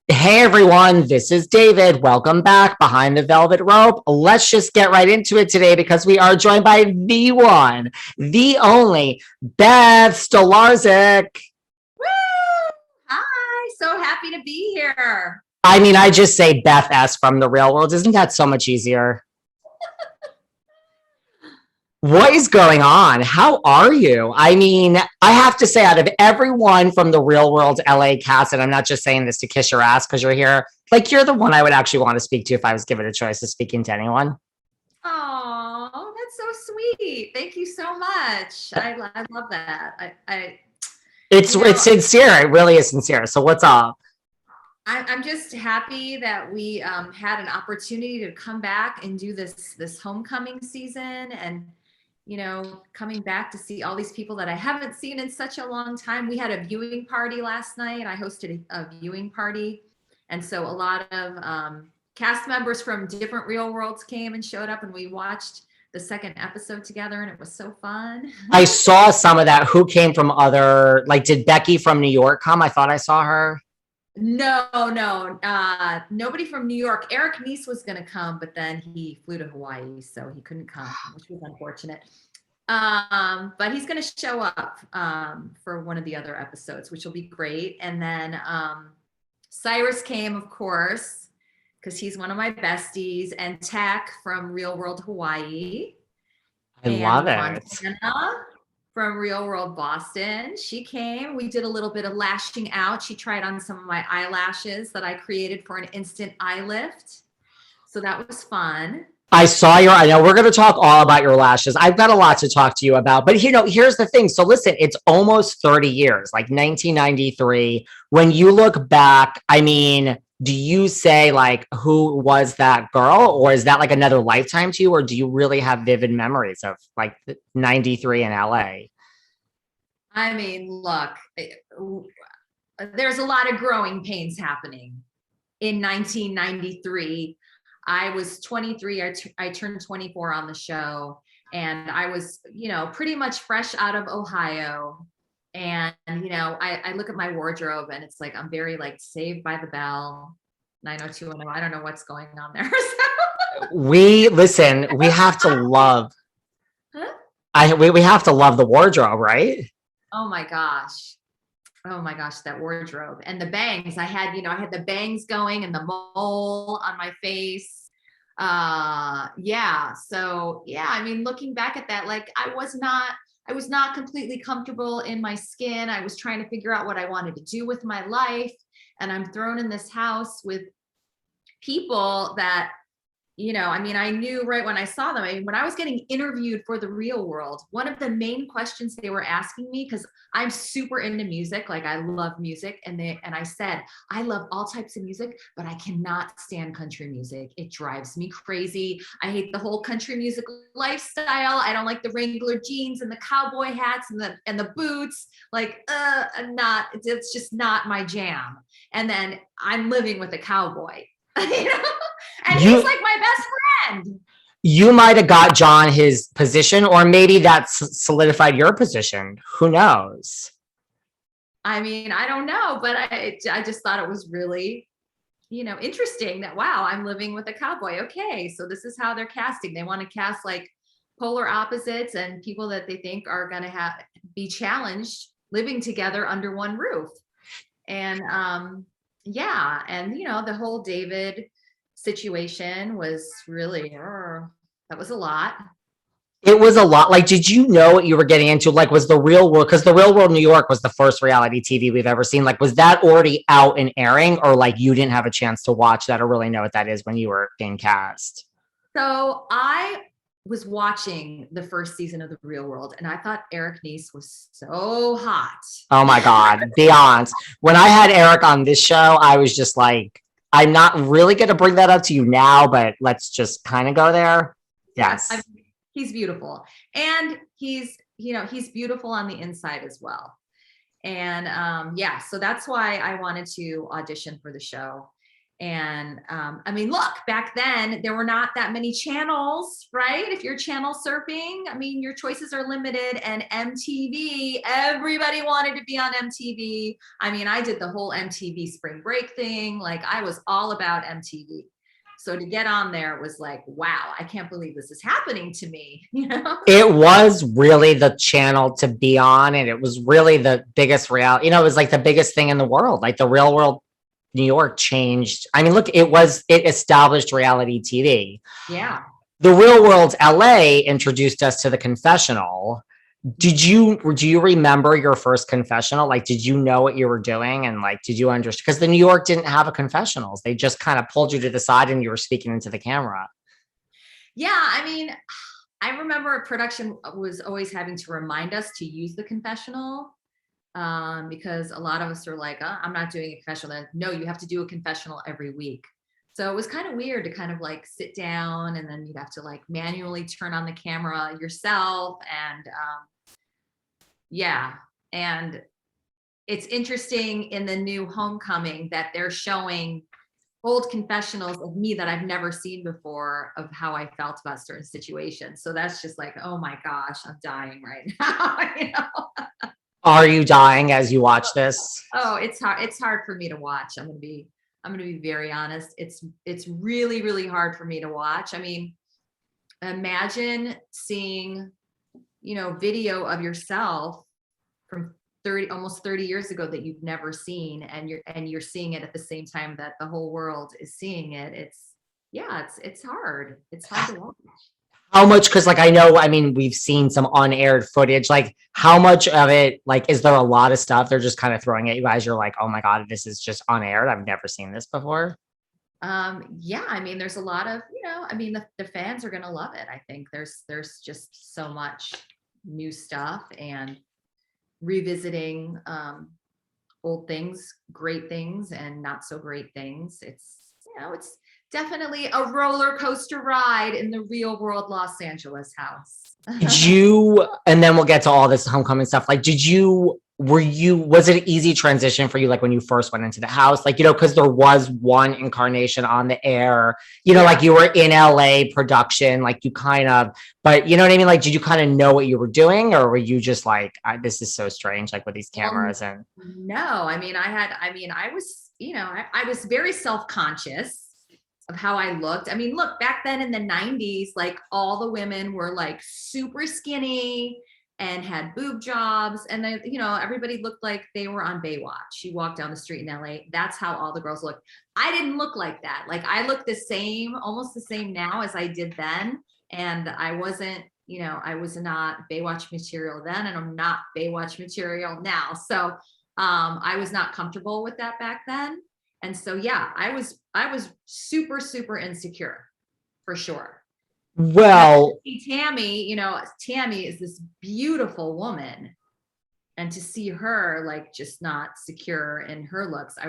Hey everyone, this is David. Welcome back behind the velvet rope. Let's just get right into it today because we are joined by the one, the only Beth Stolarczyk. Woo! Hi, so happy to be here. I mean, I just say Beth S from the real world. Isn't that so much easier? What is going on? How are you? I mean, I have to say, out of everyone from the real world LA cast, and I'm not just saying this to kiss your ass because you're here, like you're the one I would actually want to speak to if I was given a choice of speaking to anyone. Oh, that's so sweet. Thank you so much. I love that. It's sincere. It really is sincere. So what's up? I'm just happy that we had an opportunity to come back and do this homecoming season, and coming back to see all these people that I haven't seen in such a long time. We had a viewing party last night. I hosted a viewing party. And so a lot of cast members from different real worlds came and showed up, and we watched the second episode together, and it was so fun. I saw some of that. Who came from other, like, did Becky from New York come? I thought I saw her. No, nobody from New York. Eric Nies was going to come, but then he flew to Hawaii, so he couldn't come, which was unfortunate. But he's going to show up for one of the other episodes, which will be great. And then Cyrus came, of course, because he's one of my besties, and Tech from Real World Hawaii. I love it. Montana from Real World Boston. She came. We did a little bit of lashing out. She tried on some of my eyelashes that I created for an instant eye lift. So that was fun. I know we're going to talk all about your lashes. I've got a lot to talk to you about, but here's the thing. So listen, it's almost 30 years, like 1993. When you look back, I mean, do you say like, who was that girl, or is that like another lifetime to you? Or do you really have vivid memories of like 93 in LA? I mean, look, there's a lot of growing pains happening in 1993. I was 23. I turned 24 on the show, and I was, pretty much fresh out of Ohio. And, I look at my wardrobe, and it's like, I'm very like Saved by the Bell, 90210. I don't know what's going on there. We have to love, we have to love the wardrobe, right? Oh my gosh, that wardrobe and the bangs. I had the bangs going and the mole on my face. Yeah. So yeah, I mean, looking back at that, like I was not completely comfortable in my skin. I was trying to figure out what I wanted to do with my life. And I'm thrown in this house with people that, I knew right when I saw them. I mean, when I was getting interviewed for The Real World, one of the main questions they were asking me, because I'm super into music, like I love music, and I said, I love all types of music, but I cannot stand country music. It drives me crazy. I hate the whole country music lifestyle. I don't like the Wrangler jeans and the cowboy hats and the boots. Like, it's just not my jam. And then I'm living with a cowboy. And he's like my best friend. You might have got John his position, or maybe that's solidified your position. Who knows? I mean, I don't know, but I just thought it was really, interesting that, wow, I'm living with a cowboy. Okay, so this is how they're casting. They want to cast like polar opposites and people that they think are going to be challenged living together under one roof. And yeah, and the whole David situation was really, that was a lot. It was a lot. Like, did you know what you were getting into? Like, was The Real World, because The Real World New York was the first reality TV we've ever seen. Like, was that already out and airing, or like you didn't have a chance to watch that or really know what that is when you were being cast? So I was watching the first season of The Real World, and I thought Eric Nies was so hot. Oh my God, beyond. When I had Eric on this show, I was just like, I'm not really going to bring that up to you now, but let's just kind of go there. Yes. He's beautiful. And he's beautiful on the inside as well. And yeah, so that's why I wanted to audition for the show. And I mean, look, back then there were not that many channels, right? If you're channel surfing, I mean, your choices are limited. And MTV, everybody wanted to be on MTV. I mean, I did the whole MTV spring break thing. Like, I was all about MTV. So to get on there was like, wow, I can't believe this is happening to me. You know? It was really the channel to be on, and it was really the biggest reality. It was like the biggest thing in the world. Like the Real World New York changed. I mean, look, it established reality TV. Yeah. The Real World LA introduced us to the confessional. Do you remember your first confessional? Like, did you know what you were doing? And like, did you understand? Because the New York didn't have a confessionals. They just kind of pulled you to the side and you were speaking into the camera. Yeah. I mean, I remember production was always having to remind us to use the confessional. Because a lot of us are like, I'm not doing a confessional. No, you have to do a confessional every week. So it was kind of weird to kind of like sit down, and then you'd have to like manually turn on the camera yourself. And yeah. And it's interesting in the new Homecoming that they're showing old confessionals of me that I've never seen before, of how I felt about certain situations. So that's just like, oh my gosh, I'm dying right now. Are you dying as you watch this? Oh, it's hard. It's hard for me to watch. I'm gonna be very honest. It's really, really hard for me to watch. I mean, imagine seeing, video of yourself from almost 30 years ago that you've never seen, and you're seeing it at the same time that the whole world is seeing it. It's hard. It's hard to watch. How much? Because like I mean, we've seen some unaired footage. Like, how much of it? Like, is there a lot of stuff they're just kind of throwing at you guys? You're like, oh my god, this is just unaired. I've never seen this before. Yeah, I mean, there's a lot of, I mean, the fans are gonna love it. I think there's just so much new stuff, and revisiting old things, great things, and not so great things. It's definitely a roller coaster ride in the real world Los Angeles house. And then we'll get to all this homecoming stuff. Like, was it an easy transition for you? Like when you first went into the house, like, because there was one incarnation on the air, like you were in LA production, like you kind of, but you know what I mean? Like, did you kind of know what you were doing, or were you just like, this is so strange, like with these cameras? And no, I mean, I was, I was very self-conscious of how I looked. I mean, look, back then in the 90s, like all the women were like super skinny and had boob jobs, and they, everybody looked like they were on Baywatch. You walk down the street in LA, that's how all the girls looked. I didn't look like that. Like, I look the same, almost the same now as I did then. And I wasn't, I was not Baywatch material then, and I'm not Baywatch material now. So I was not comfortable with that back then. And so, yeah, I was super, super insecure, for sure. well, Tami, Tami is this beautiful woman. And to see her like just not secure in her looks, I